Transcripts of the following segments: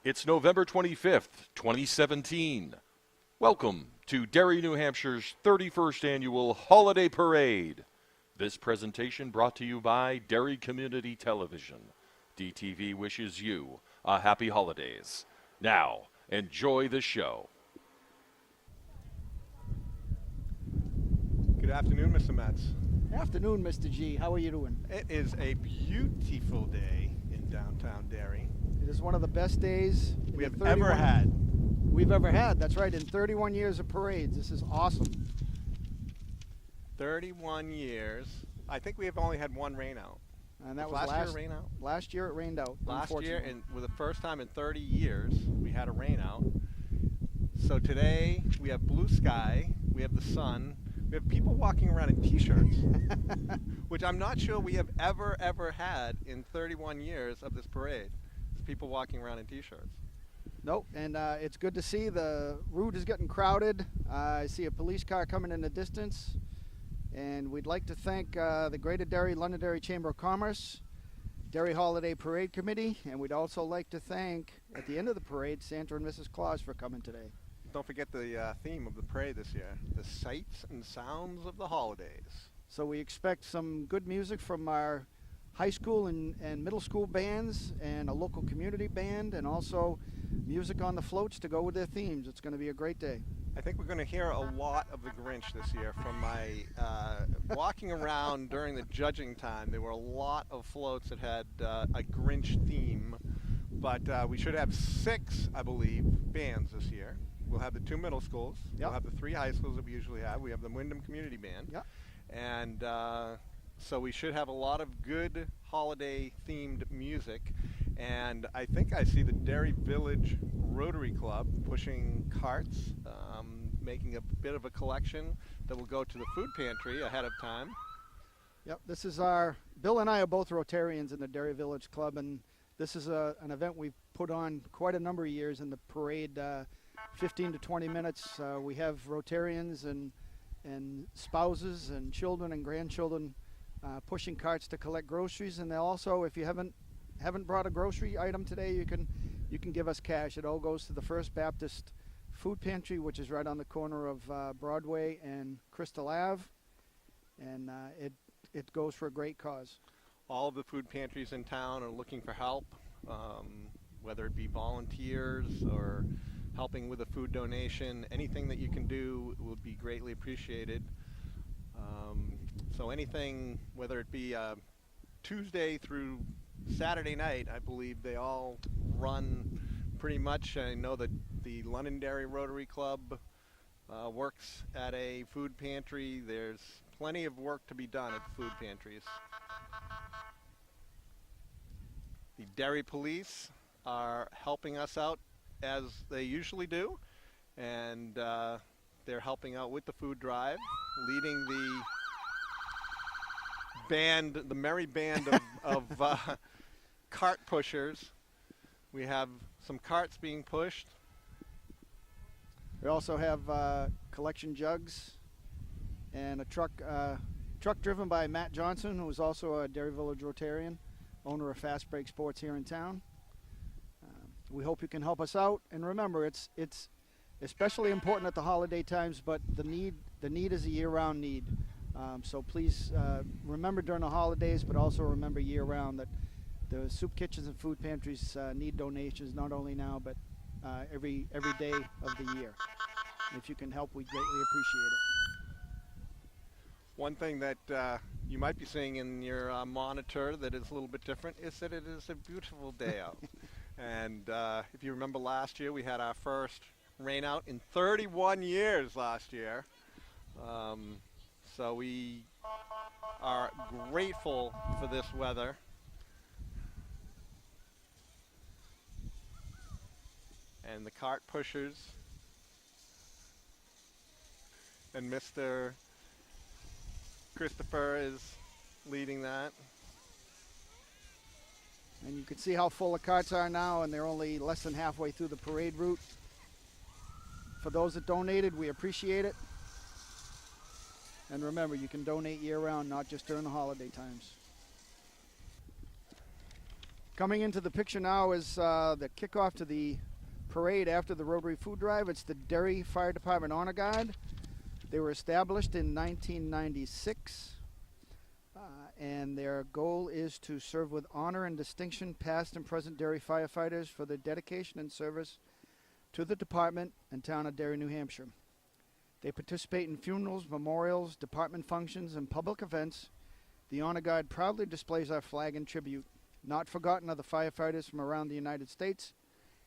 It's November 25th, 2017. Welcome to Derry, New Hampshire's 31st Annual Holiday Parade. This presentation brought to you by Derry Community Television. DTV wishes you a happy holidays. Now, enjoy the show. Good afternoon, Mr. Metz. Afternoon, Mr. G. How are you doing? It is a beautiful day in downtown Derry. It is one of the best days We have ever had. We've ever had. That's right. In 31 years of parades, this is awesome. 31 years. I think we have only had one rain out. And that was last year rain out. Last year it rained out. Last year, and for the first time in 30 years, we had a rain out. So today we have blue sky. We have the sun. We have people walking around in T-shirts, which I'm not sure we have ever had in 31 years of this parade. People walking around in T-shirts. Nope, and it's good to see the route is getting crowded. I see a police car coming in the distance, and we'd like to thank the Grated Derry Londonderry Chamber of Commerce, Derry Holiday Parade Committee, and we'd also like to thank, at the end of the parade, Santa and Mrs. Claus for coming today. Don't forget the theme of the parade this year, the sights and sounds of the holidays. So we expect some good music from our high school and middle school bands and a local community band, and also music on the floats to go with their themes. It's going to be a great day. I think we're going to hear a lot of the Grinch this year from my walking around during the judging time. There were a lot of floats that had a Grinch theme, but we should have 6, I believe, bands this year. We'll have the 2 middle schools. Yep. We'll have the 3 high schools that we usually have. We have the Windham Community Band. Yep. And so we should have a lot of good holiday-themed music. And I think I see the Derry Village Rotary Club pushing carts, making a bit of a collection that will go to the food pantry ahead of time. Yep, this is Bill and I are both Rotarians in the Derry Village Club, and this is an event we've put on quite a number of years in the parade, 15 to 20 minutes. We have Rotarians and spouses and children and grandchildren pushing carts to collect groceries, and they'll also, if you haven't brought a grocery item today, you can give us cash. It all goes to the First Baptist Food Pantry, which is right on the corner of Broadway and Crystal Ave, and it goes for a great cause. All of the food pantries in town are looking for help, whether it be volunteers or helping with a food donation. Anything that you can do would be greatly appreciated. So anything, whether it be Tuesday through Saturday night, I believe they all run pretty much. I know that the Londonderry Rotary Club works at a food pantry. There's plenty of work to be done at the food pantries. The Derry Police are helping us out as they usually do, and they're helping out with the food drive, leading the band, the merry band of cart pushers. We have some carts being pushed. We also have collection jugs and a truck driven by Matt Johnson, who is also a Derry Village Rotarian, owner of Fast Break Sports here in town. We hope you can help us out, and remember, it's especially important at the holiday times, but the need is a year-round need. So please remember during the holidays, but also remember year-round that the soup kitchens and food pantries need donations, not only now, but every day of the year. And if you can help, we greatly appreciate it. One thing that you might be seeing in your monitor that is a little bit different is that it is a beautiful day out. And if you remember last year, we had our first rain out in 31 years last year. So we are grateful for this weather. And the cart pushers and Mr. Christopher is leading that. And you can see how full the carts are now, and they're only less than halfway through the parade route. For those that donated, we appreciate it. And remember, you can donate year-round, not just during the holiday times. Coming into the picture now is the kickoff to the parade after the Rotary Food Drive. It's the Derry Fire Department Honor Guard. They were established in 1996, and their goal is to serve with honor and distinction past and present Derry firefighters for their dedication and service to the department and town of Derry, New Hampshire. They participate in funerals, memorials, department functions, and public events. The Honor Guard proudly displays our flag in tribute. Not forgotten are the firefighters from around the United States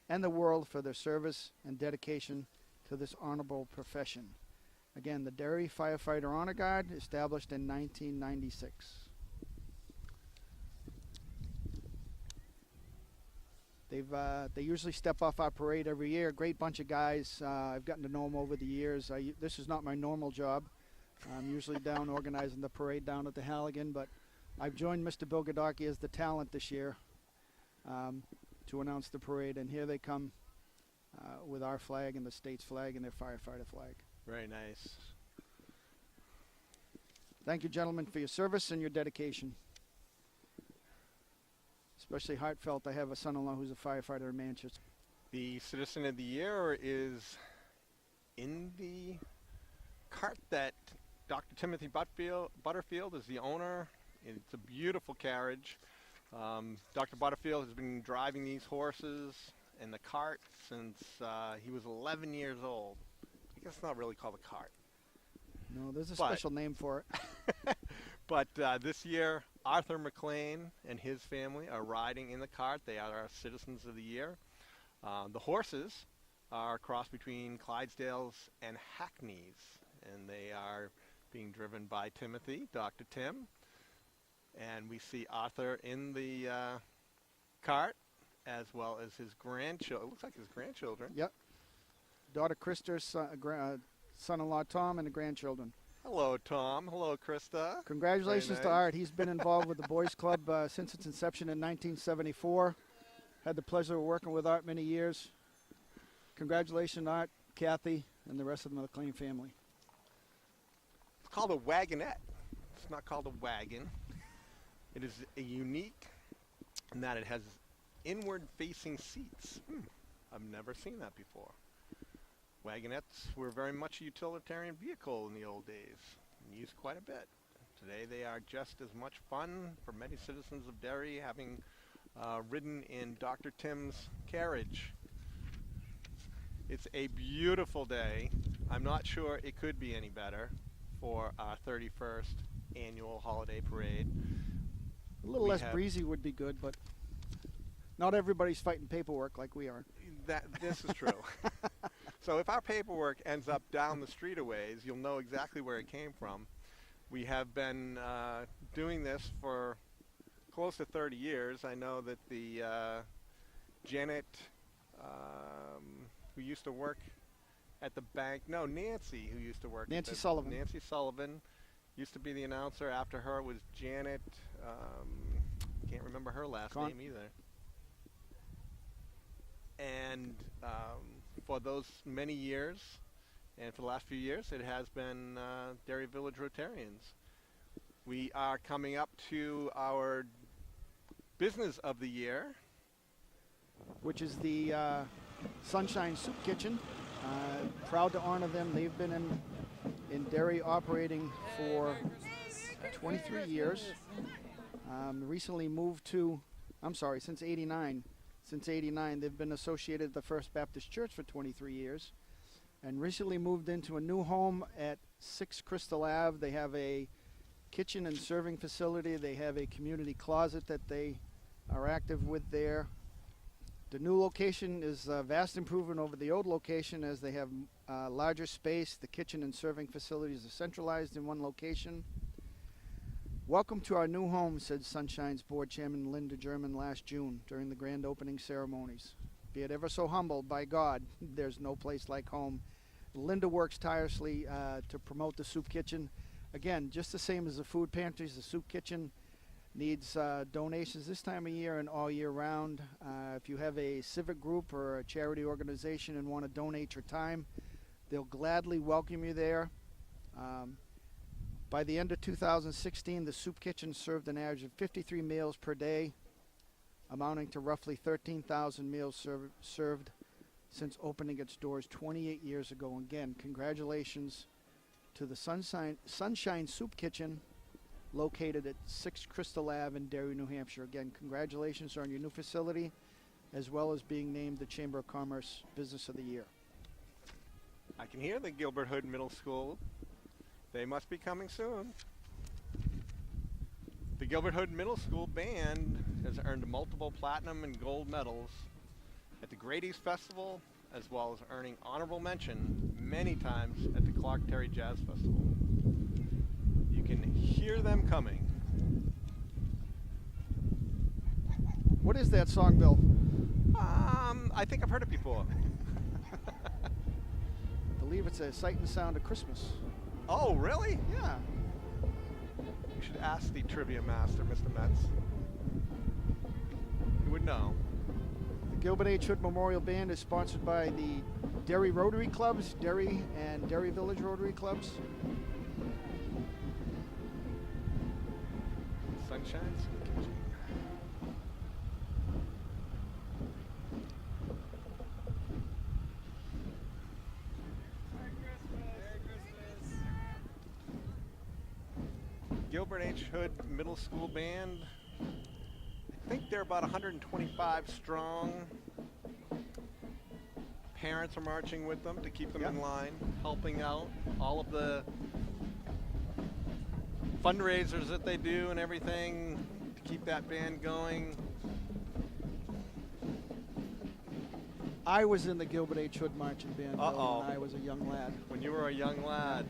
and the world for their service and dedication to this honorable profession. Again, the Derry Firefighter Honor Guard, established in 1996. They usually step off our parade every year. A great bunch of guys. I've gotten to know them over the years. This is not my normal job. I'm usually down organizing the parade down at the Halligan, but I've joined Mr. Bill Godocki as the talent this year to announce the parade, and here they come with our flag and the state's flag and their firefighter flag. Very nice. Thank you, gentlemen, for your service and your dedication. Especially heartfelt. I have a son-in-law who's a firefighter in Manchester. The Citizen of the Year is in the cart that Dr. Timothy Butterfield is the owner. It's a beautiful carriage. Dr. Butterfield has been driving these horses and the cart since he was 11 years old. I guess it's not really called a cart. No, there's a special name for it. But this year, Arthur McLean and his family are riding in the cart. They are our Citizens of the Year. The horses are a cross between Clydesdales and Hackneys, and they are being driven by Timothy, Dr. Tim. And we see Arthur in the cart, as well as his grandchildren. It looks like his grandchildren. Yep. Daughter Krista's son-in-law Tom and the grandchildren. Hello, Tom. Hello, Krista. Congratulations to Art. He's been involved with the Boys Club since its inception in 1974. Had the pleasure of working with Art many years. Congratulations, Art, Kathy, and the rest of the McLean family. It's called a wagonette. It's not called a wagon. It is a unique in that it has inward-facing seats. I've never seen that before. Wagonettes were very much a utilitarian vehicle in the old days and used quite a bit. Today they are just as much fun for many citizens of Derry, having ridden in Dr. Tim's carriage. It's a beautiful day. I'm not sure it could be any better for our 31st annual holiday parade. A little less breezy would be good, but not everybody's fighting paperwork like we are. This is true. So if our paperwork ends up down the street a ways, you'll know exactly where it came from. We have been doing this for close to 30 years. I know that the Janet, who used to work at the bank, Nancy, who used to work Nancy Sullivan. Nancy Sullivan used to be the announcer. After her was Janet, can't remember her last name either. And for those many years, and for the last few years, it has been Derry Village Rotarians. We are coming up to our Business of the Year, which is the Sunshine Soup Kitchen. Proud to honor them. They've been in Derry operating for 23 years. Recently moved to, since 89. Since 89, they've been associated with the First Baptist Church for 23 years, and recently moved into a new home at 6 Crystal Ave. They have a kitchen and serving facility. They have a community closet that they are active with there. The new location is a vast improvement over the old location, as they have larger space. The kitchen and serving facilities are centralized in one location. Welcome to our new home, said Sunshine's board chairman Linda German last June during the grand opening ceremonies. Be it ever so humbled by God, there's no place like home. Linda works tirelessly to promote the soup kitchen. Again, just the same as the food pantries, the soup kitchen needs donations this time of year and all year round. If you have a civic group or a charity organization and want to donate your time, they'll gladly welcome you there. By the end of 2016, the soup kitchen served an average of 53 meals per day amounting to roughly 13,000 meals served since opening its doors 28 years ago. Again, congratulations to the Sunshine Soup Kitchen, located at 6 Crystal Ave in Derry, New Hampshire. Again, congratulations on your new facility, as well as being named the Chamber of Commerce Business of the Year. I can hear the Gilbert Hood Middle School. They must be coming soon. The Gilbert Hood Middle School band has earned multiple platinum and gold medals at the Grated Festival, as well as earning honorable mention many times at the Clark Terry Jazz Festival. You can hear them coming. What is that song, Bill? I think I've heard it before. I believe it's a Sight and Sound of Christmas. Oh, really? Yeah. You should ask the trivia master, Mr. Metz. He would know. The Gilbert H. Hood Memorial Band is sponsored by the Derry Rotary Clubs, Derry and Derry Village Rotary Clubs. Sunshine. Gilbert H. Hood Middle School Band. I think they're about 125 strong. Parents are marching with them to keep them in line, helping out all of the fundraisers that they do and everything to keep that band going. I was in the Gilbert H. Hood Marching Band Uh-oh. when I was a young lad. When you were a young lad.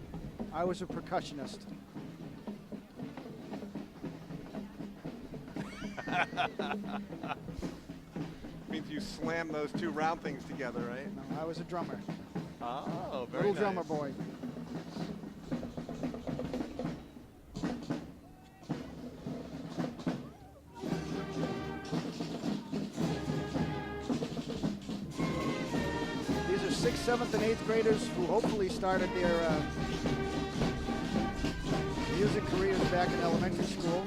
I was a percussionist. Means you slam those two round things together, right? No, I was a drummer. Oh, very Little nice. drummer boy. These are 6th, 7th, and 8th graders who hopefully started their music careers back in elementary school.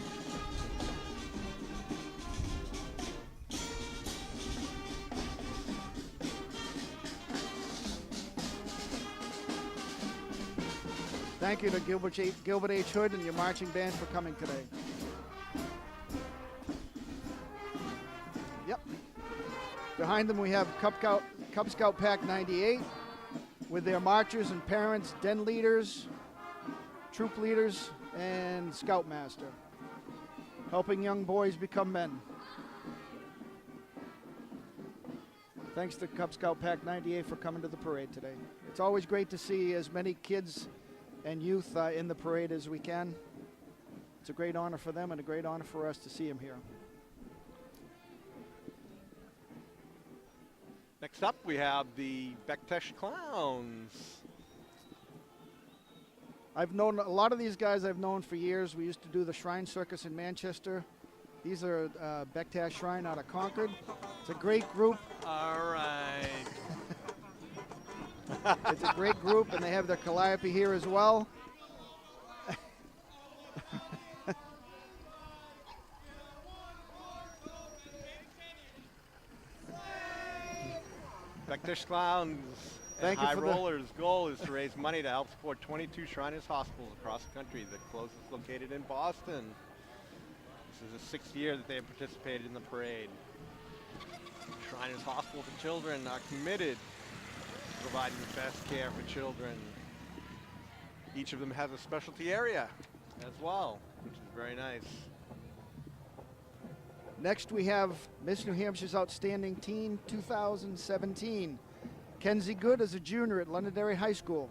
Thank you to Gilbert H. Hood and your marching band for coming today. Yep. Behind them we have Cub Scout Pack 98 with their marchers and parents, den leaders, troop leaders, and scoutmaster, helping young boys become men. Thanks to Cub Scout Pack 98 for coming to the parade today. It's always great to see as many kids and youth in the parade as we can. It's a great honor for them and a great honor for us to see them here. Next up, we have the Bektashi Clowns. I've known a lot of these guys. I've known for years. We used to do the Shrine Circus in Manchester. These are Bektash Shrine out of Concord. It's a great group. All right. It's a great group, and they have their calliope here as well. Bektashi Clowns and Thank you High for the- Rollers' goal is to raise money to help support 22 Shriners hospitals across the country. The closest located in Boston. This is the 6th year that they have participated in the parade. Shriners Hospital for Children are committed to providing the best care for children. Each of them has a specialty area as well, which is very nice. Next, we have Miss New Hampshire's Outstanding Teen 2017. Kenzie Good is a junior at Londonderry High School.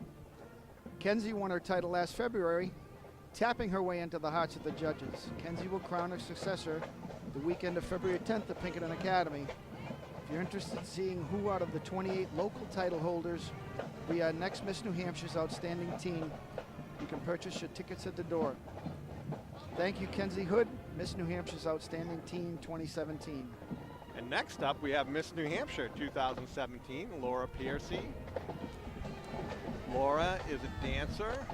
Kenzie won her title last February, tapping her way into the hearts of the judges. Kenzie will crown her successor the weekend of February 10th at Pinkerton Academy. If you're interested in seeing who out of the 28 local title holders we are next Miss New Hampshire's Outstanding Teen, you can purchase your tickets at the door. Thank you, Kenzie Hood, Miss New Hampshire's Outstanding Teen 2017. And next up, we have Miss New Hampshire 2017, Laura Piercy. Laura is a dancer,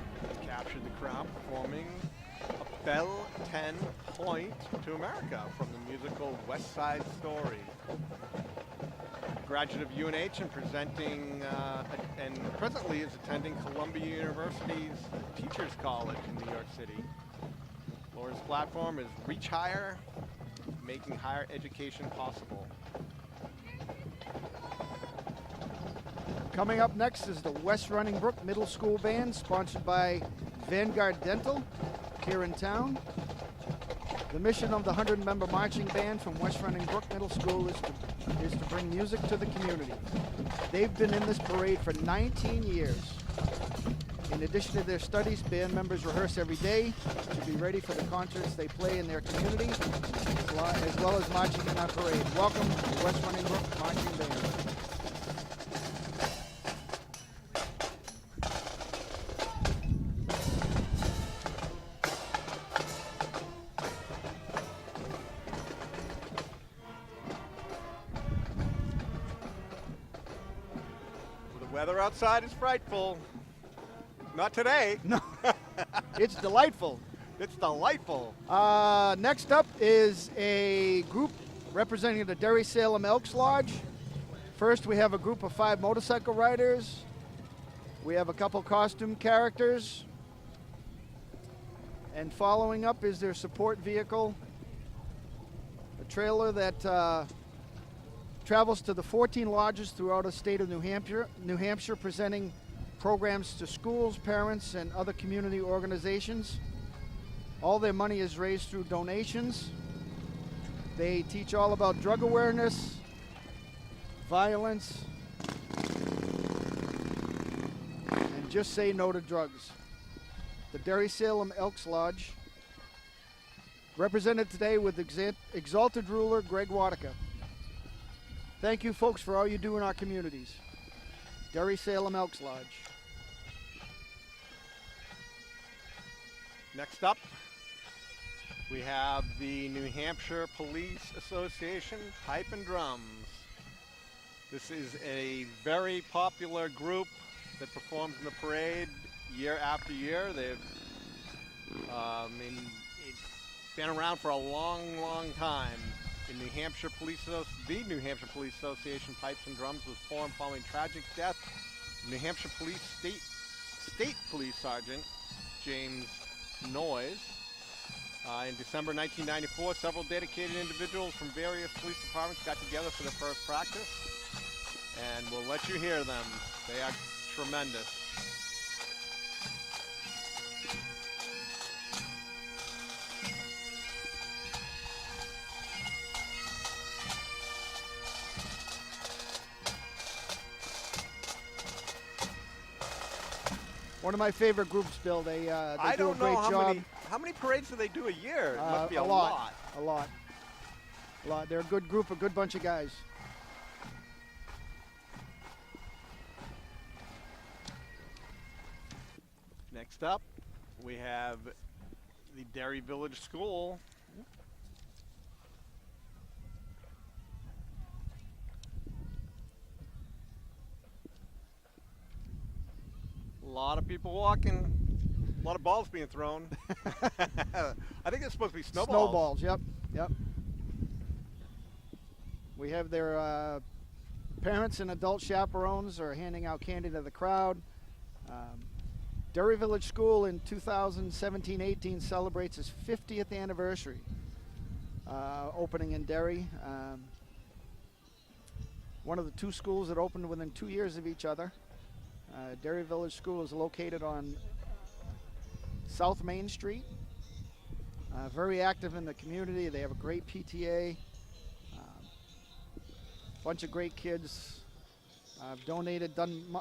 captured the crown performing a Belle 10 Point to America from the musical West Side Story. Graduate of UNH and presenting, and presently is attending Columbia University's Teachers College in New York City. Laura's platform is Reach Higher, making higher education possible. Coming up next is the West Running Brook Middle School Band, sponsored by Vanguard Dental here in town. The mission of the 100-member marching band from West Running Brook Middle School is to bring music to the community. They've been in this parade for 19 years. In addition to their studies, band members rehearse every day to be ready for the concerts they play in their community, as well as marching in our parade. Welcome to the West Running Brook Marching Band. Weather outside is frightful. Not today. No, it's delightful. It's delightful. Next up is a group representing the Derry Salem Elks Lodge. First, we have a group of 5 motorcycle riders. We have a couple costume characters. And following up is their support vehicle, a trailer that travels to the 14 lodges throughout the state of New Hampshire, presenting programs to schools, parents, and other community organizations. All their money is raised through donations. They teach all about drug awareness, violence, and just say no to drugs. The Derry Salem Elks Lodge, represented today with Exalted Ruler Greg Rotc. Thank you, folks, for all you do in our communities. Derry Salem Elks Lodge. Next up, we have the New Hampshire Police Association Pipe and Drums. This is a very popular group that performs in the parade year after year. They've been around for a long, long time. The New Hampshire Police Association Pipes and Drums was formed following tragic death of New Hampshire Police State Police Sergeant James Noyes. In December 1994, several dedicated individuals from various police departments got together for their first practice, and we'll let you hear them. They are tremendous. One of my favorite groups, Bill. They do a great job. How many parades do they do a year? It must be a lot. A lot. They're a good group, a good bunch of guys. Next up, we have the Derry Village School. A lot of people walking, a lot of balls being thrown. I think it's supposed to be snowballs. Snowballs, yep. We have their parents and adult chaperones are handing out candy to the crowd. Derry Village School in 2017-18 celebrates its 50th anniversary opening in Derry. One of the 2 schools that opened within 2 years of each other. Derry Village School is located on South Main Street. Very active in the community. They have a great PTA. Bunch of great kids. I've done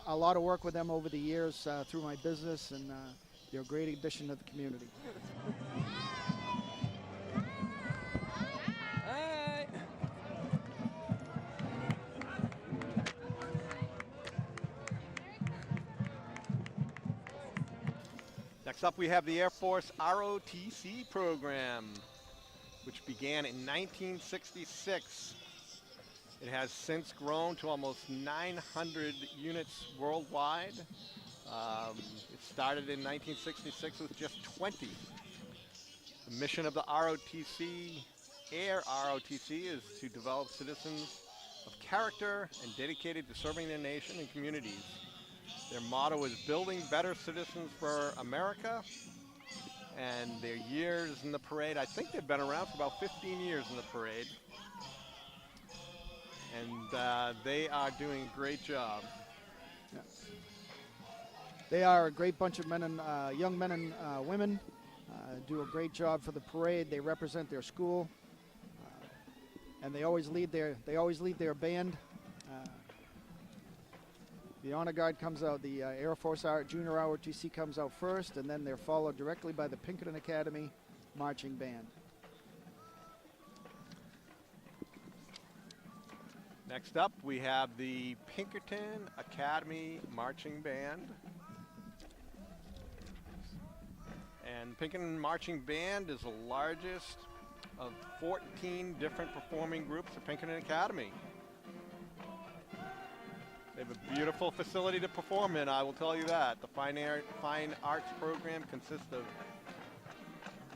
a lot of work with them over the years through my business, and they're a great addition to the community. Next up, we have the Air Force ROTC program, which began in 1966. It has since grown to almost 900 units worldwide. It started in 1966 with just 20. The mission of the ROTC, Air ROTC, is to develop citizens of character and dedicated to serving their nation and communities. Their motto is building better citizens for America. And their years in the parade, I think they've been around for about 15 years in the parade. And they are doing a great job. Yeah. They are a great bunch of men and young men and women. Do a great job for the parade. They represent their school, and they always lead their band. The Honor Guard comes out. The Air Force Junior ROTC comes out first, and then they're followed directly by the Pinkerton Academy Marching Band. Next up, we have the Pinkerton Academy Marching Band. And Pinkerton Marching Band is the largest of 14 different performing groups at Pinkerton Academy. They have a beautiful facility to perform in, I will tell you that. The fine arts program consists of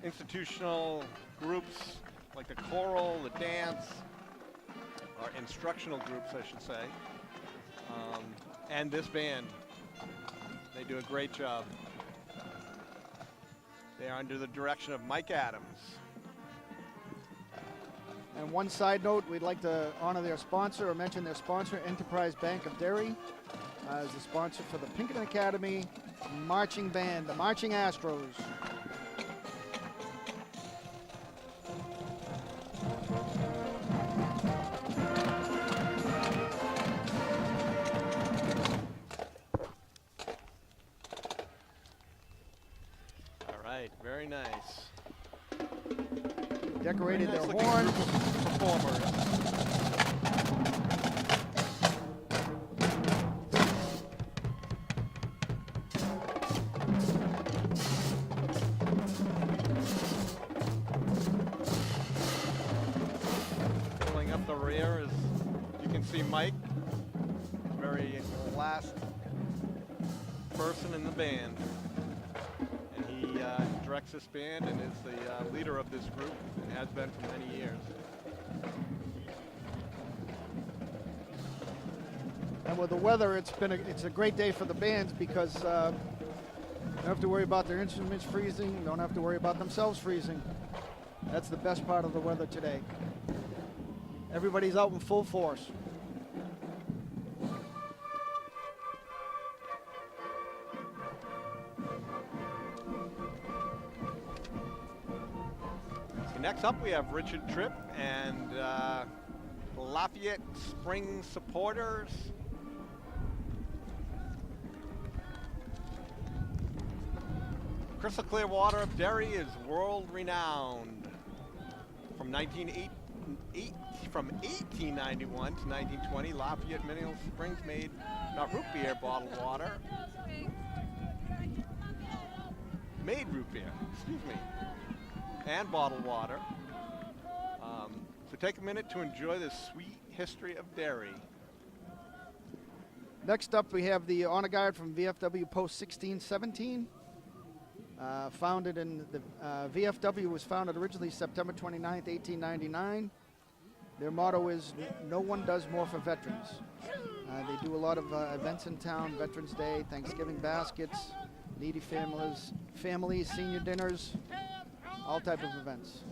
institutional groups like the choral, the dance, or instructional groups, I should say, and this band. They do a great job. They are under the direction of Mike Adams. And one side note, we'd like to honor their sponsor or mention their sponsor, Enterprise Bank of Derry, as the sponsor for the Pinkerton Academy Marching Band, the Marching Astros. All right, very nice. Decorated Very nice their looking horns. group of performers. Filling up the rear, as you can see, Mike, very last person in the band. And he directs this band and is the leader of this group and has been for many years. And with the weather, it's a great day for the bands because you don't have to worry about their instruments freezing, don't have to worry about themselves freezing. That's the best part of the weather today. Everybody's out in full force. Next up, we have Richard Tripp and Lafayette Spring supporters. Crystal clear water of Derry is world renowned. From 1891 to 1920, Lafayette Mineral Springs made not root beer, bottled water. Made root beer, excuse me. And bottled water. So take a minute to enjoy the sweet history of Derry. Next up, we have the Honor Guard from VFW Post 1617. Founded in the VFW was founded originally September 29th, 1899. Their motto is "No one does more for veterans." They do a lot of events in town: Veterans Day, Thanksgiving baskets, needy families, senior dinners. All type of events.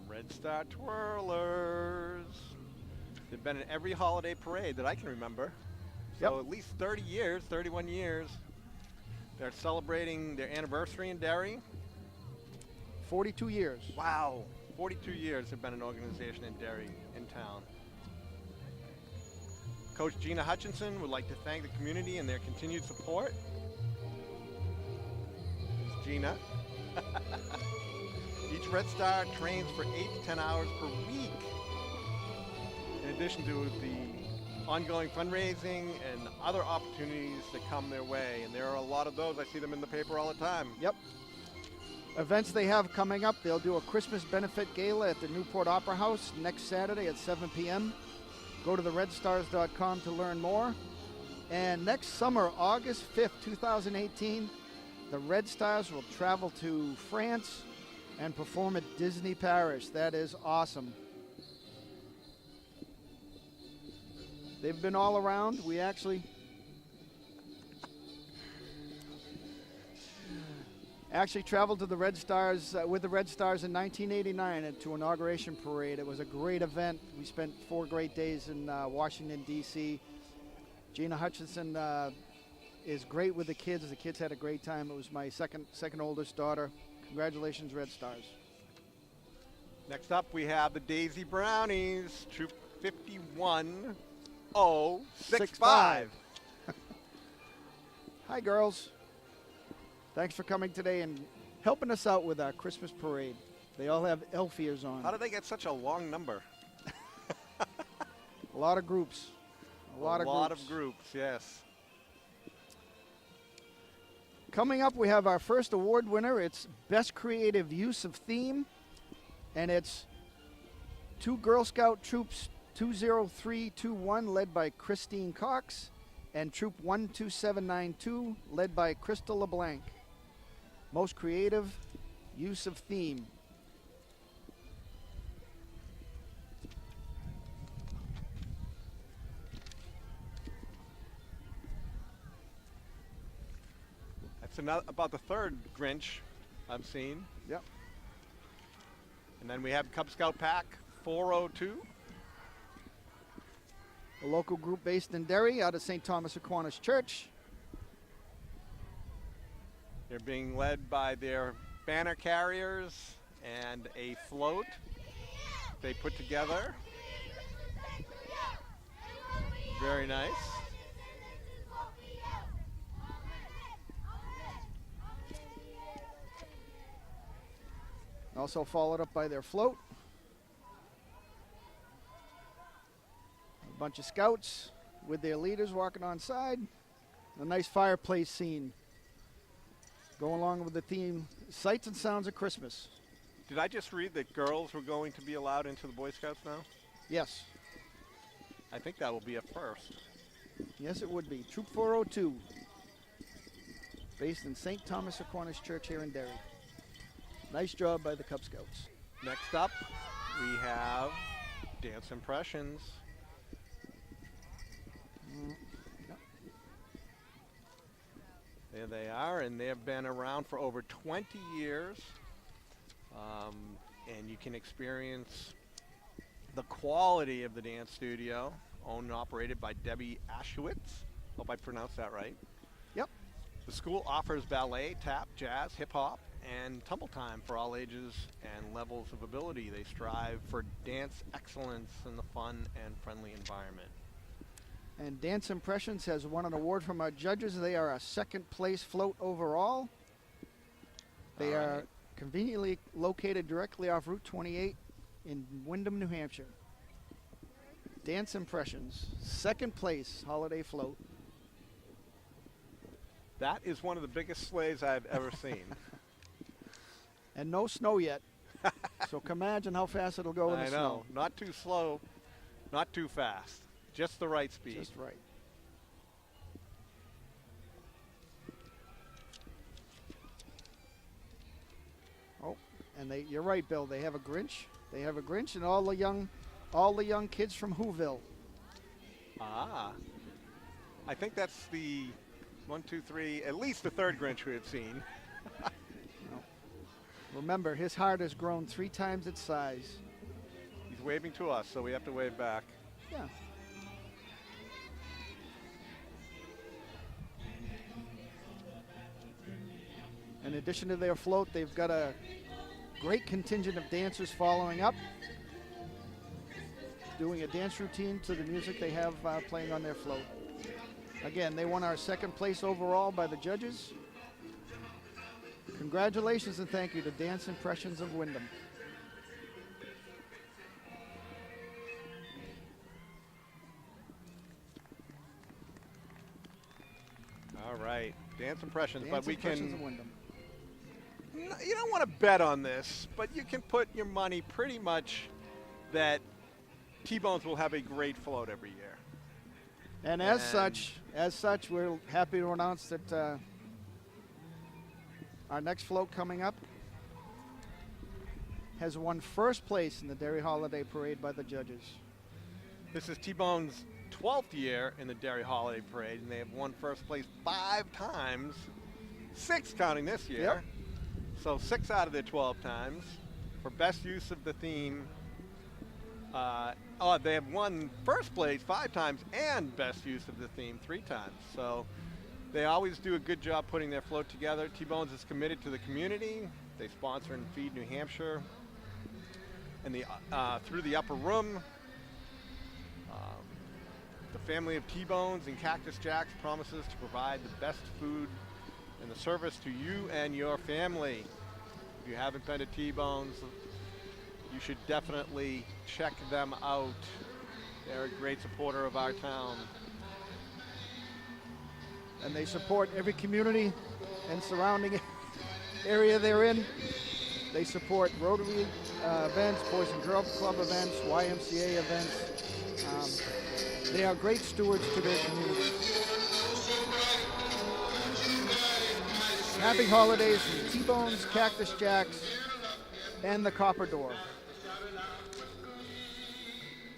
Red Star Twirlers. They've been in every holiday parade that I can remember. So at least 30 years, 31 years. They're celebrating their anniversary in Derry. 42 years. Wow. 42 years have been an organization in Derry, in town. Coach Gina Hutchinson would like to thank the community and their continued support. It's Gina. Each Red Star trains for 8 to 10 hours per week. In addition to the ongoing fundraising and other opportunities that come their way. And there are a lot of those. I see them in the paper all the time. Yep. Events they have coming up, they'll do a Christmas benefit gala at the Newport Opera House next Saturday at 7 p.m. Go to theredstars.com to learn more. And next summer, August 5th, 2018, the Red Stars will travel to France and perform at Disney Paris. That is awesome. They've been all around. We actually traveled to the Red Stars with the Red Stars in 1989 to inauguration parade. It was a great event. We spent 4 great days in Washington, D.C. Gina Hutchinson is great with the kids. The kids had a great time. It was my second oldest daughter. Congratulations, Red Stars. Next up, we have the Daisy Brownies, Troop 51065. Hi, girls. Thanks for coming today and helping us out with our Christmas parade. They all have elf ears on. How did they get such a long number? A lot of groups. A lot of groups, yes. Coming up, we have our first award winner. It's Best Creative Use of Theme, and it's 2 Girl Scout Troops 20321, led by Christine Cox, and Troop 12792, led by Crystal LeBlanc. Most Creative Use of Theme. That's about the 3rd Grinch I've seen. Yep. And then we have Cub Scout Pack 402. A local group based in Derry out of St. Thomas Aquinas Church. They're being led by their banner carriers and a float they put together. Very nice. Also followed up by their float. A bunch of scouts with their leaders walking on side. A nice fireplace scene. Go along with the theme, Sights and Sounds of Christmas. Did I just read that girls were going to be allowed into the Boy Scouts now? Yes. I think that will be a first. Yes, it would be. Troop 402. Based in St. Thomas Aquinas Church here in Derry. Nice job by the Cub Scouts. Next up, we have Dance Impressions. Yep. There they are, and they've been around for over 20 years. And you can experience the quality of the dance studio, owned and operated by Debbie Ashewitz. Hope I pronounced that right. Yep. The school offers ballet, tap, jazz, hip-hop, and tumble time for all ages and levels of ability. They strive for dance excellence in the fun and friendly environment. And Dance Impressions has won an award from our judges. They are a 2nd place float overall. They are conveniently located directly off Route 28 in Windham, New Hampshire. Dance Impressions, 2nd place holiday float. That is one of the biggest sleighs I've ever seen. And no snow yet. So imagine how fast it'll go in the I know. snow. Not too slow, not too fast. Just the right speed. Just right. Oh, and you're right, Bill. They have a Grinch. They have a Grinch and all the young kids from Whoville. Ah. I think that's the 1, 2, 3, at least the 3rd Grinch we have seen. Remember, his heart has grown 3 times its size. He's waving to us, so we have to wave back. Yeah. In addition to their float, they've got a great contingent of dancers following up, doing a dance routine to the music they have playing on their float. Again, they won our 2nd place overall by the judges. Congratulations and thank you to Dance Impressions of Windham. All right, Dance Impressions, Dance but we Impressions of can. Windham. You don't want to bet on this, but you can put your money pretty much that T-Bones will have a great float every year. And as such, as such, we're happy to announce that our next float coming up has won first place in the Derry Holiday Parade by the judges. This is T-Bone's 12th year in the Derry Holiday Parade, and they have won first place 5 times, 6 counting this year. Yep. So 6 out of their 12 times. For best use of the theme, they have won first place 5 times and best use of the theme 3 times. So they always do a good job putting their float together. T-Bones is committed to the community. They sponsor and feed New Hampshire and through the upper room. The family of T-Bones and Cactus Jacks promises to provide the best food and the service to you and your family. If you haven't been to T-Bones, you should definitely check them out. They're a great supporter of our town. And they support every community and surrounding area they're in. They support Rotary events, Boys and Girls Club events, YMCA events. They are great stewards to their community. Happy holidays from T-Bones, Cactus Jacks, and the Copper Door.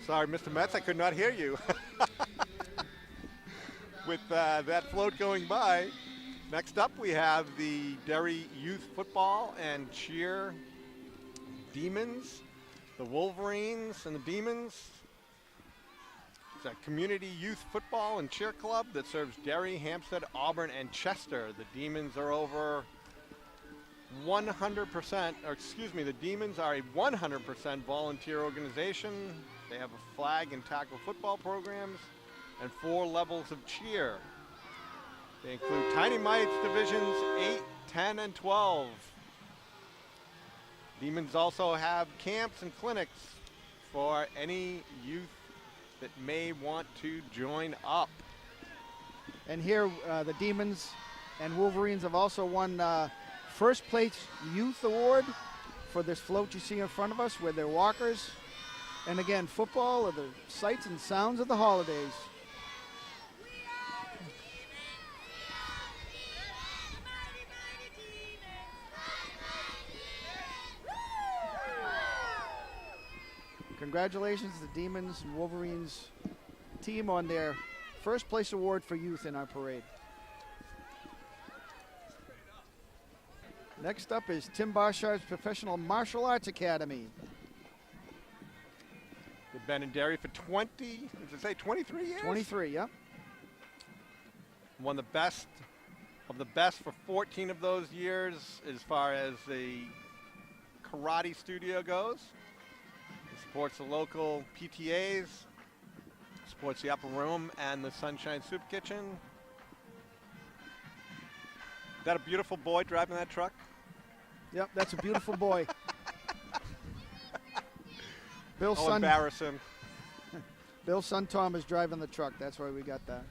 Sorry, Mr. Metz, I could not hear you. With that float going by, next up we have the Derry Youth Football and Shear Demons, the Wolverines and the Demons. It's a community youth football and cheer club that serves Derry, Hampstead, Alvirne, and Chester. The Demons are over 100%, or excuse me, the Demons are a 100% volunteer organization. They have a flag and tackle football programs and 4 levels of cheer. They include Tiny Mites divisions 8, 10, and 12. Demons also have camps and clinics for any youth that may want to join up. And here, the Demons and Wolverines have also won first place youth award for this float you see in front of us, where they're walkers. And again, football are the sights and sounds of the holidays. Congratulations to the Demons and Wolverines team on their first place award for youth in our parade. Next up is Tim Bashar's Professional Martial Arts Academy. They've been in Derry for 23 years? 23, yep. Won the best of the best for 14 of those years as far as the karate studio goes. It supports the local PTAs, supports the upper room and the Sunshine Soup Kitchen. Is that a beautiful boy driving that truck? Yep, that's a beautiful boy. Bill's I'll son, embarrass him. Bill's son Tom is driving the truck. That's why we got that.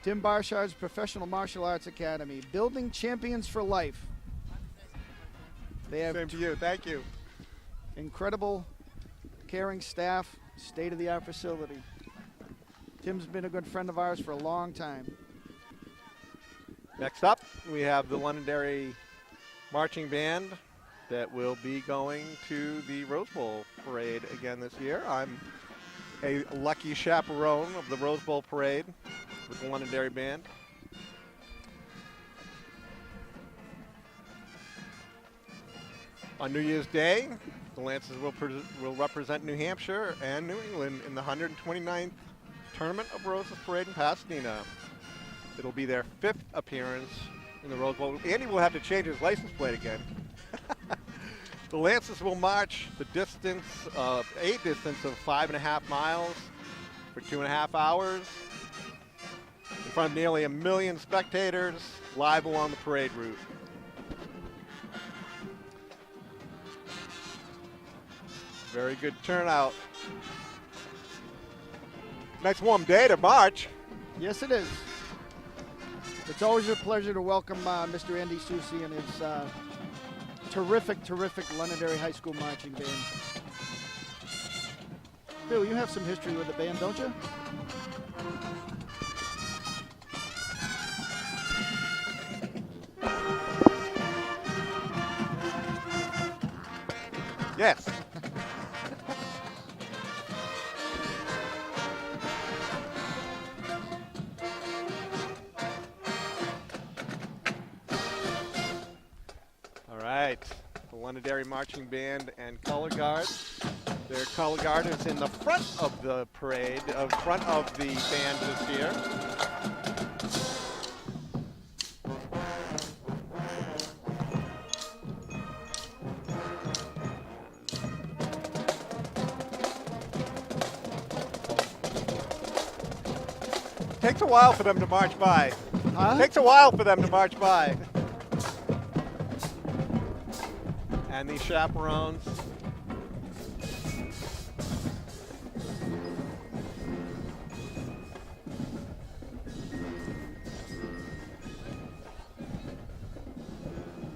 Tim Bashar's Professional Martial Arts Academy, building champions for life. They have Same to you. Thank you. incredible, caring staff, state-of-the-art facility. Tim's been a good friend of ours for a long time. Next up, we have the Londonderry Marching Band that will be going to the Rose Bowl Parade again this year. I'm a lucky chaperone of the Rose Bowl Parade with the Londonderry Band. On New Year's Day, the Lancers will represent New Hampshire and New England in the 129th Tournament of Roses Parade in Pasadena. It'll be their 5th appearance in the Rose Bowl. Andy will have to change his license plate again. The Lancers will march a distance of 5.5 miles for 2.5 hours in front of nearly 1 million spectators live along the parade route. Very good turnout. Nice warm day to march. Yes, it is. It's always a pleasure to welcome Mr. Andy Susi and his terrific Londonderry High School marching band. Bill, you have some history with the band, don't you? Yes. All right. The Londonderry Marching Band and Color Guard. Their color guard is in the front of the parade, front of the band this year. Takes a while for them to march by. Huh? Takes a while for them to march by. And these chaperones.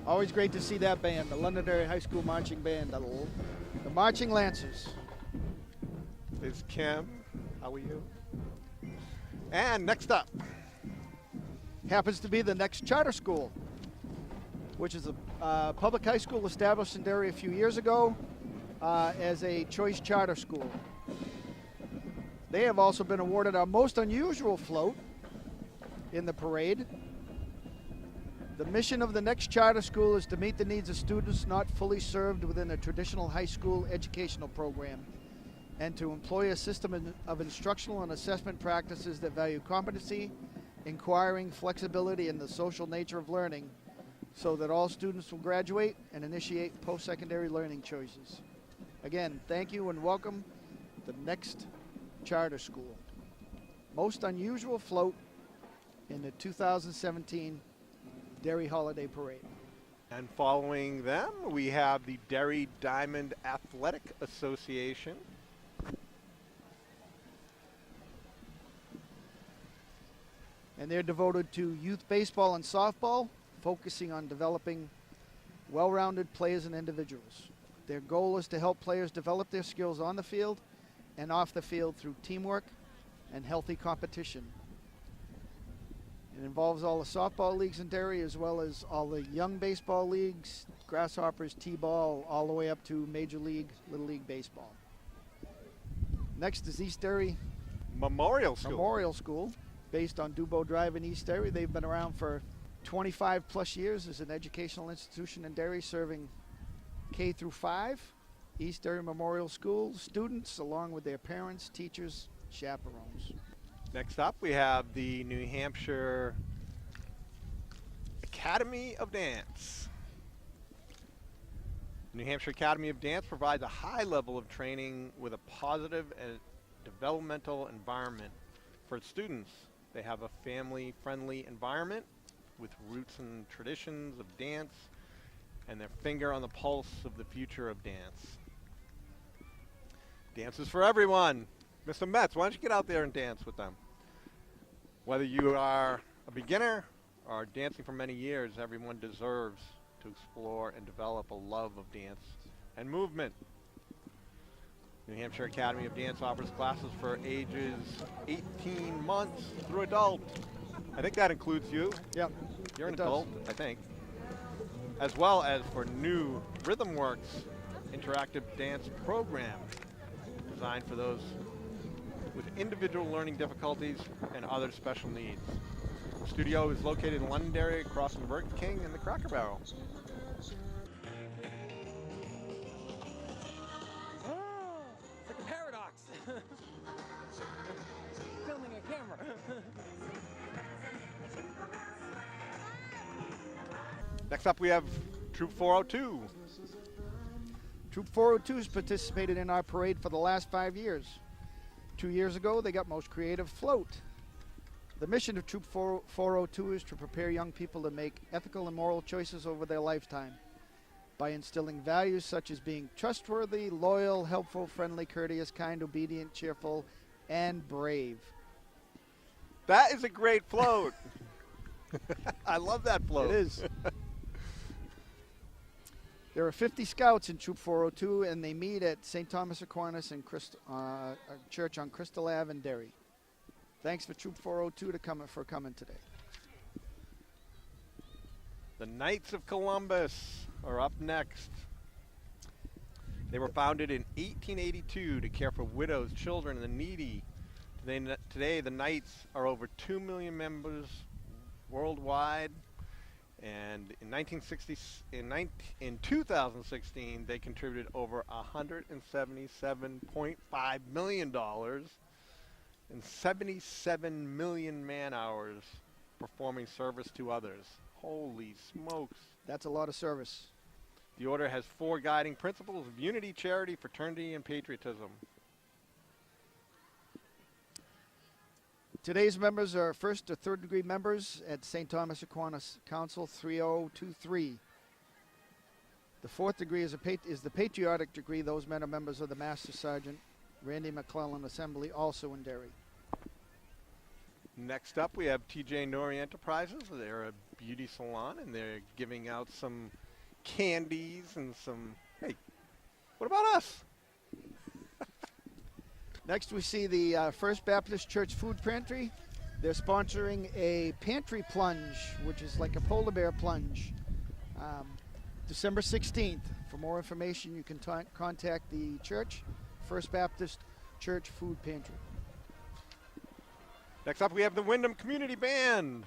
Always great to see that band, the Londonderry High School Marching Band, the Marching Lancers. Is Kim. How are you? And next up. Happens to be the next charter school, which is a public high school established in Derry a few years ago as a choice charter school. They have also been awarded our most unusual float in the parade. The mission of the next charter school is to meet the needs of students not fully served within a traditional high school educational program, and to employ a system of instructional and assessment practices that value competency, inquiring, flexibility, and the social nature of learning, so that all students will graduate and initiate post-secondary learning choices. Again, thank you and welcome to the next charter school. Most unusual float in the 2017 Derry Holiday Parade. And following them, we have the Derry Diamond Athletic Association. And they're devoted to youth baseball and softball, focusing on developing well-rounded players and individuals. Their goal is to help players develop their skills on the field and off the field through teamwork and healthy competition. It involves all the softball leagues in Derry, as well as all the young baseball leagues, Grasshoppers, T-ball, all the way up to Major League, Little League Baseball. Next is East Derry Memorial School. Memorial School, based on Dubois Drive in East Derry. They've been around for 25 plus years as an educational institution in Derry, serving K through 5. East Derry Memorial School students, along with their parents, teachers, chaperones. Next up, we have the New Hampshire Academy of Dance. New Hampshire Academy of Dance provides a high level of training with a positive and developmental environment for its students. They have a family-friendly environment with roots and traditions of dance and their finger on the pulse of the future of dance. Dance is for everyone. Mr. Metz, why don't you get out there and dance with them? Whether you are a beginner or dancing for many years, everyone deserves to explore and develop a love of dance and movement. New Hampshire Academy of Dance offers classes for ages 18 months through adult. I think that includes you. Yep. You're an it does. adult, I think. As well as for new RhythmWorks interactive dance program designed for those with individual learning difficulties and other special needs. The studio is located in Londonderry, across from Burger King and the Cracker Barrel. It's like a paradox. Filming a camera. Next up, we have Troop 402. Troop 402 has participated in our parade for the last 5 years. 2 years ago, they got Most Creative Float. The mission of Troop 402 is to prepare young people to make ethical and moral choices over their lifetime by instilling values such as being trustworthy, loyal, helpful, friendly, courteous, kind, obedient, cheerful, and brave. That is a great float. I love that float. It is. There are 50 scouts in Troop 402, and they meet at St. Thomas Aquinas and a church on Crystal Ave in Derry. Thanks for Troop 402 for coming today. The Knights of Columbus are up next. They were founded in 1882 to care for widows, children, and the needy. Today, the Knights are over 2 million members worldwide. And in 2016, they contributed over $177.5 million and 77 million man-hours performing service to others. Holy smokes. That's a lot of service. The order has 4 guiding principles of unity, charity, fraternity, and patriotism. Today's members are first to third degree members at St. Thomas Aquinas Council 3023. The fourth degree is the patriotic degree. Those men are members of the Master Sergeant Randy McClellan Assembly, also in Derry. Next up, we have TJ Nori Enterprises. They're a beauty salon, and they're giving out some candies and some, hey, what about us? Next, we see the First Baptist Church Food Pantry. They're sponsoring a pantry plunge, which is like a polar bear plunge, December 16th. For more information, you can contact the church, First Baptist Church Food Pantry. Next up, we have the Windham Community Band.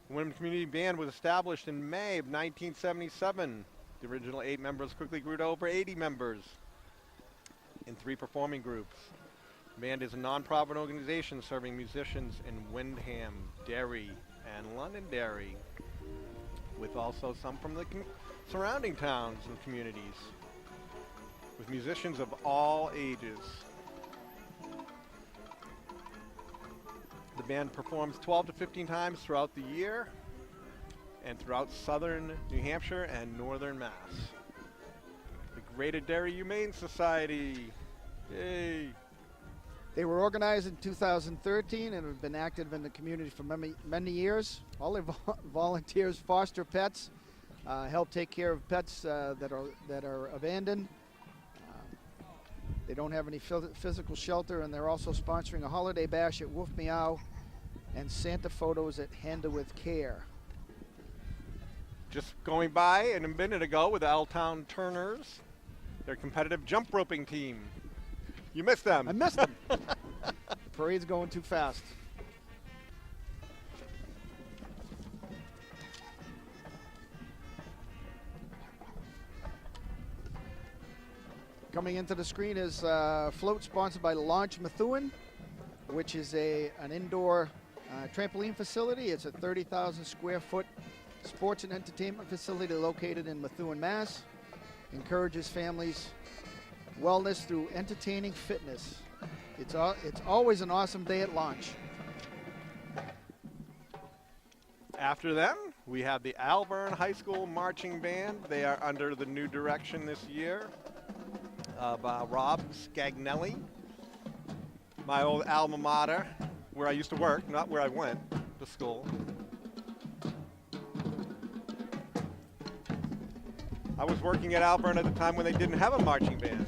The Windham Community Band was established in May of 1977. The original 8 members quickly grew to over 80 members in 3 performing groups. The band is a non-profit organization serving musicians in Windham, Derry, and Londonderry, with also some from the surrounding towns and communities, with musicians of all ages. The band performs 12 to 15 times throughout the year and throughout southern New Hampshire and northern Mass. The Grated Derry Humane Society. Yay. They were organized in 2013 and have been active in the community for many years. All their volunteers foster pets, help take care of pets that are abandoned. They don't have any physical shelter, and they're also sponsoring a holiday bash at Wolf Meow and Santa photos at Handle with Care. Just going by a minute ago with the Altown Turners, their competitive jump roping team. You missed them. I missed them. The parade's going too fast. Coming into the screen is a float sponsored by Launch Methuen, which is an indoor trampoline facility. It's a 30,000 square foot sports and entertainment facility located in Methuen, Mass. Encourages families' wellness through entertaining fitness. It's always an awesome day at launch. After them, we have the Alvirne High School Marching Band. They are under the new direction this year of Rob Scagnelli, my old alma mater, where I used to work, not where I went to school. I was working at Alvirne at the time when they didn't have a marching band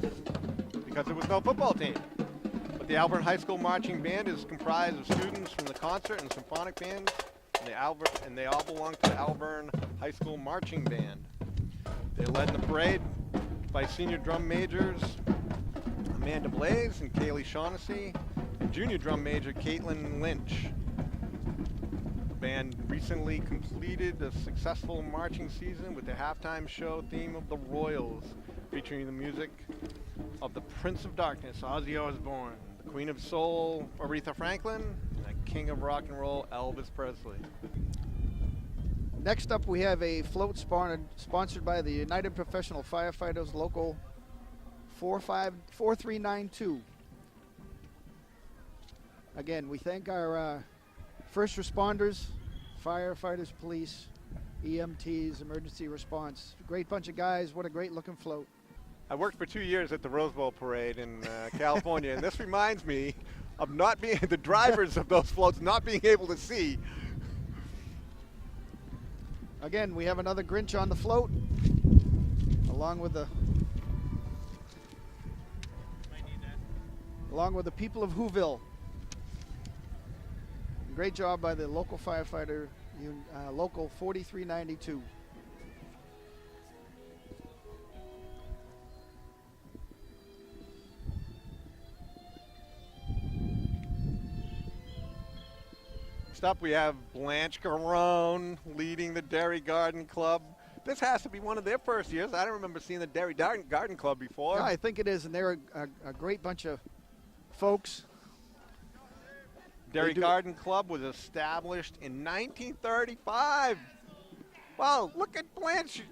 because there was no football team. But the Alvirne High School Marching Band is comprised of students from the concert and symphonic bands, and they all belong to the Alvirne High School Marching Band. They're led in the parade by senior drum majors Amanda Blaze and Kaylee Shaughnessy, and junior drum major Caitlin Lynch. The band recently completed a successful marching season with the halftime show theme of the Royals, featuring the music of the Prince of Darkness, Ozzy Osbourne, the Queen of Soul, Aretha Franklin, and the King of Rock and Roll, Elvis Presley. Next up, we have a float sponsored by the United Professional Firefighters Local 4392. Again, we thank our first responders, firefighters, police, EMTs, emergency response. Great bunch of guys. What a great looking float. I worked for 2 years at the Rose Bowl Parade in California, and this reminds me of not being the drivers of those floats not being able to see. Again, we have another Grinch on the float, along with the people of Whoville. Great job by the local firefighter, local 4392. Next up, we have Blanche Garone leading the Derry Garden Club. This has to be one of their first years. I don't remember seeing the Derry Garden Club before. Yeah, I think it is, and they're a great bunch of folks. Derry Garden Club was established in 1935. Wow, look at Blanche.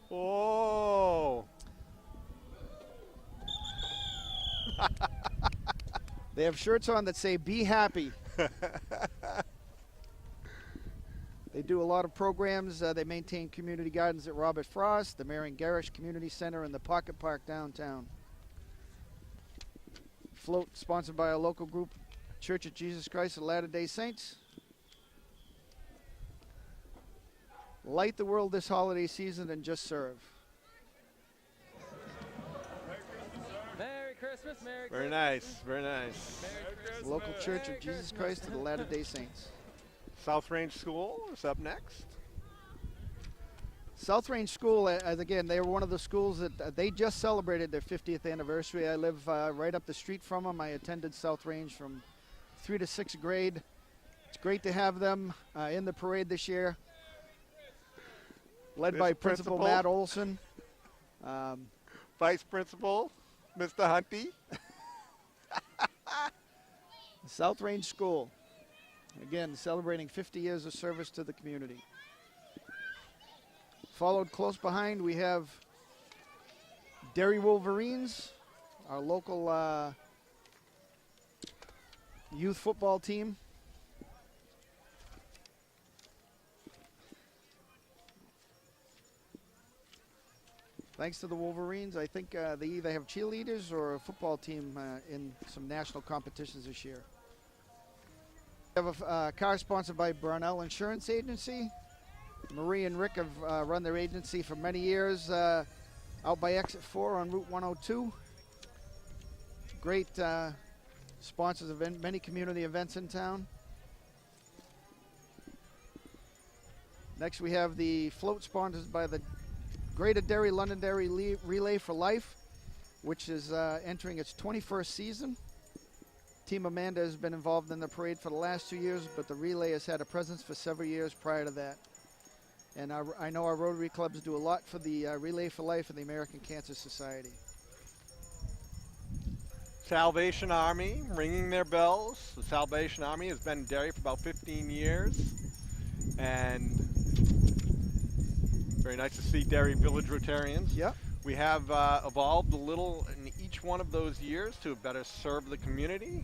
Oh. They have shirts on that say, "Be happy." They do a lot of programs. They maintain community gardens at Robert Frost, the Marion Garrish Community Center, and the Pocket Park downtown. Float sponsored by a local group, Church of Jesus Christ of Latter-day Saints. Light the world this holiday season and just serve. Merry Christmas, Merry Very Christmas. nice, very nice. Local Church of Jesus Christ of the Latter-day Saints. South Range School is up next. South Range School, again, they were one of the schools that they just celebrated their 50th anniversary. I live right up the street from them. I attended South Range from 3 to 6th grade. It's great to have them in the parade this year. Led by Principal Matt Olson. Vice Principal, Mr. Hunty. South Range School, again, celebrating 50 years of service to the community. Followed close behind, we have Derry Wolverines, our local youth football team. Thanks to the Wolverines, I think they either have cheerleaders or a football team in some national competitions this year. We have a car sponsored by Brownell Insurance Agency. Marie and Rick have run their agency for many years out by Exit 4 on Route 102. Great sponsors of many community events in town. Next we have the float sponsored by the Grated Derry Londonderry Relay for Life, which is entering its 21st season. Team Amanda has been involved in the parade for the last 2 years, but the relay has had a presence for several years prior to that. And I know our Rotary clubs do a lot for the Relay for Life and the American Cancer Society. Salvation Army ringing their bells. The Salvation Army has been in Derry for about 15 years. And very nice to see Derry Village Rotarians. Yep. We have evolved a little in each one of those years to better serve the community.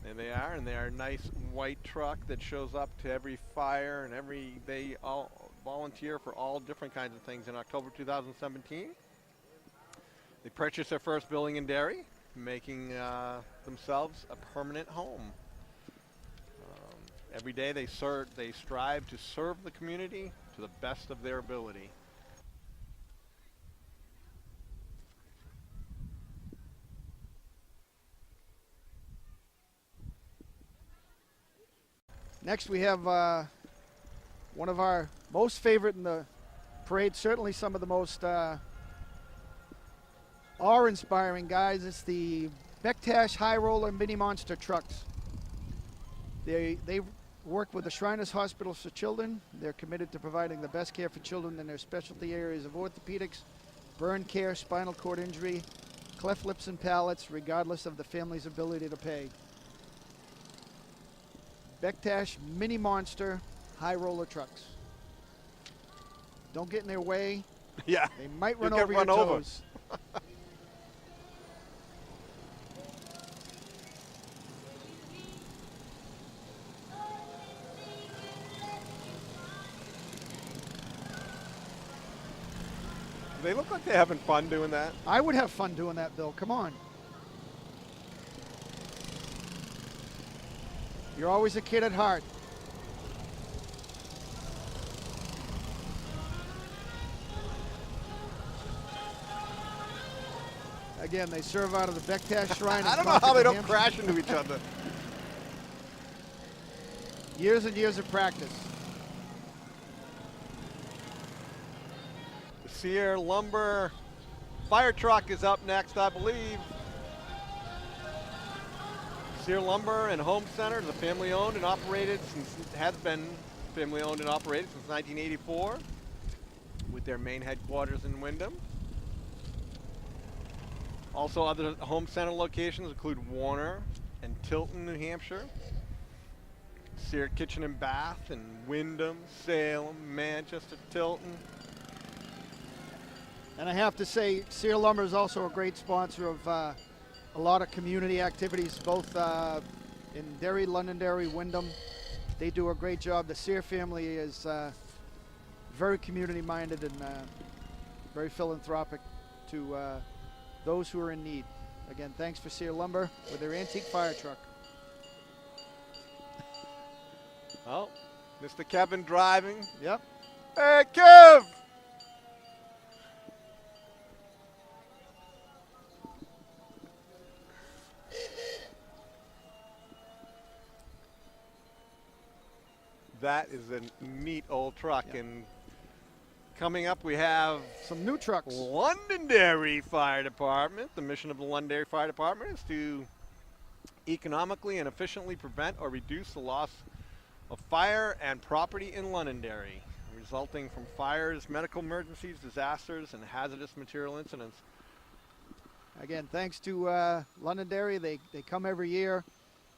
There they are, and they are a nice white truck that shows up to every fire, and they all volunteer for all different kinds of things. In October 2017, they purchased their first building in Derry, making themselves a permanent home. Every day they strive to serve the community to the best of their ability. Next we have one of our most favorite in the parade, certainly some of the most awe-inspiring guys. It's the Bektashi High Roller Mini Monster trucks. They work with the Shriners Hospitals for Children. They're committed to providing the best care for children in their specialty areas of orthopedics, burn care, spinal cord injury, cleft lips and palates, regardless of the family's ability to pay. Bektashi Mini Monster High Roller trucks. Don't get in their way. Yeah. They might run You'll over get your run over. toes. They look like they're having fun doing that. I would have fun doing that, Bill. Come on. You're always a kid at heart. Again, they serve out of the Bektashi Shrine. I don't know how they don't crash into each other. Years and years of practice. The Shear Lumber fire truck is up next, I believe. Shear Lumber and Home Center is a family-owned and operated has been family-owned and operated since 1984, with their main headquarters in Windham. Also, other Home Center locations include Warner and Tilton, New Hampshire. Shear Kitchen and Bath in Windham, Salem, Manchester, Tilton. And I have to say, Shear Lumber is also a great sponsor of a lot of community activities, both in Derry, Londonderry, Windham. They do a great job. The Shear family is very community-minded and very philanthropic to those who are in need. Again, thanks for Shear Lumber with their antique fire truck. Oh, Mr. Kevin driving. Yep. Hey, Kev! That is a neat old truck. Yep. And coming up, we have Some new trucks. Londonderry Fire Department. The mission of the Londonderry Fire Department is to economically and efficiently prevent or reduce the loss of fire and property in Londonderry, resulting from fires, medical emergencies, disasters, and hazardous material incidents. Again, thanks to Londonderry. They come every year.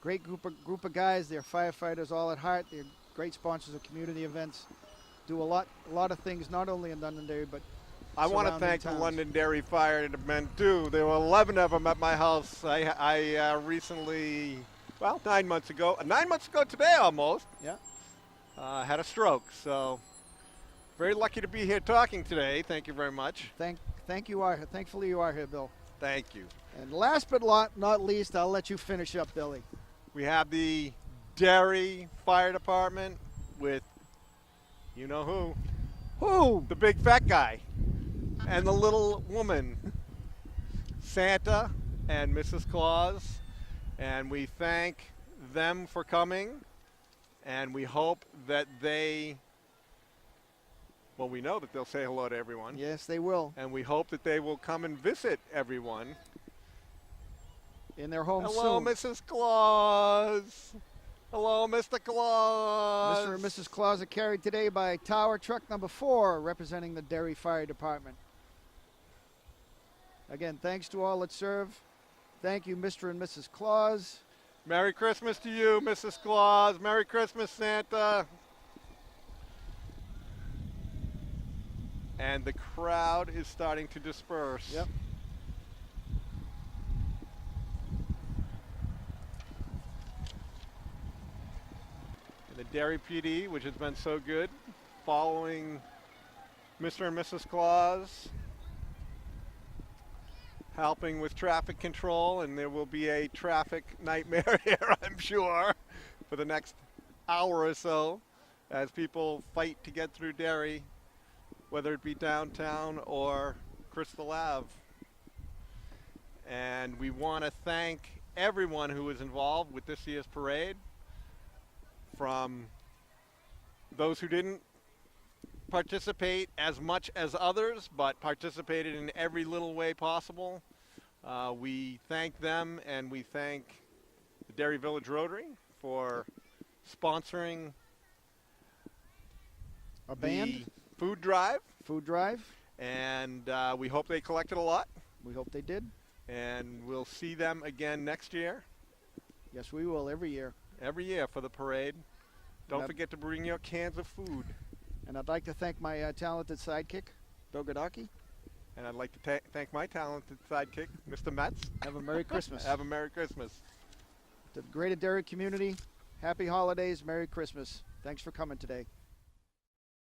Great group of guys. They're firefighters all at heart. They're great sponsors of community events. Do a lot of things, not only in Londonderry, but I want to surrounding thank the towns. Londonderry Firemen too. There were 11 of them at my house. I recently, well, 9 months ago today almost, Yeah. had a stroke. So very lucky to be here talking today. Thank you very much. Thankfully you are here, Bill. Thank you. And last but not least, I'll let you finish up, Billy. We have the Derry Fire Department with, you know who? Who? The big fat guy and the little woman, Santa and Mrs. Claus. And we thank them for coming, and we hope that we know that they'll say hello to everyone. Yes, they will. And we hope that they will come and visit everyone. In their homes Hello, soon. Mrs. Claus. Hello, Mr. Claus. Mr. and Mrs. Claus are carried today by Tower Truck number 4, representing the Derry Fire Department. Again, thanks to all that serve. Thank you, Mr. and Mrs. Claus. Merry Christmas to you, Mrs. Claus. Merry Christmas, Santa. And the crowd is starting to disperse. Yep. And the Derry PD, which has been so good, following Mr. and Mrs. Claus, helping with traffic control, and there will be a traffic nightmare here, I'm sure, for the next hour or so as people fight to get through Derry, whether it be downtown or Crystal Ave. And we want to thank everyone who was involved with this year's parade, from those who didn't participate as much as others, but participated in every little way possible. We thank them, and we thank the Derry Village Rotary for sponsoring A band. the food drive, Food drive. and we hope they collected a lot, We hope they did. and we'll see them again next year, Yes, we will every year. every year for the parade. Don't Yep. forget to bring your cans of food. And I'd like to thank my talented sidekick, Bill Godocki. And I'd like to thank my talented sidekick, Mr. Metz. Have a Merry Christmas. Have a Merry Christmas. To the Grated Derry community, happy holidays, Merry Christmas. Thanks for coming today.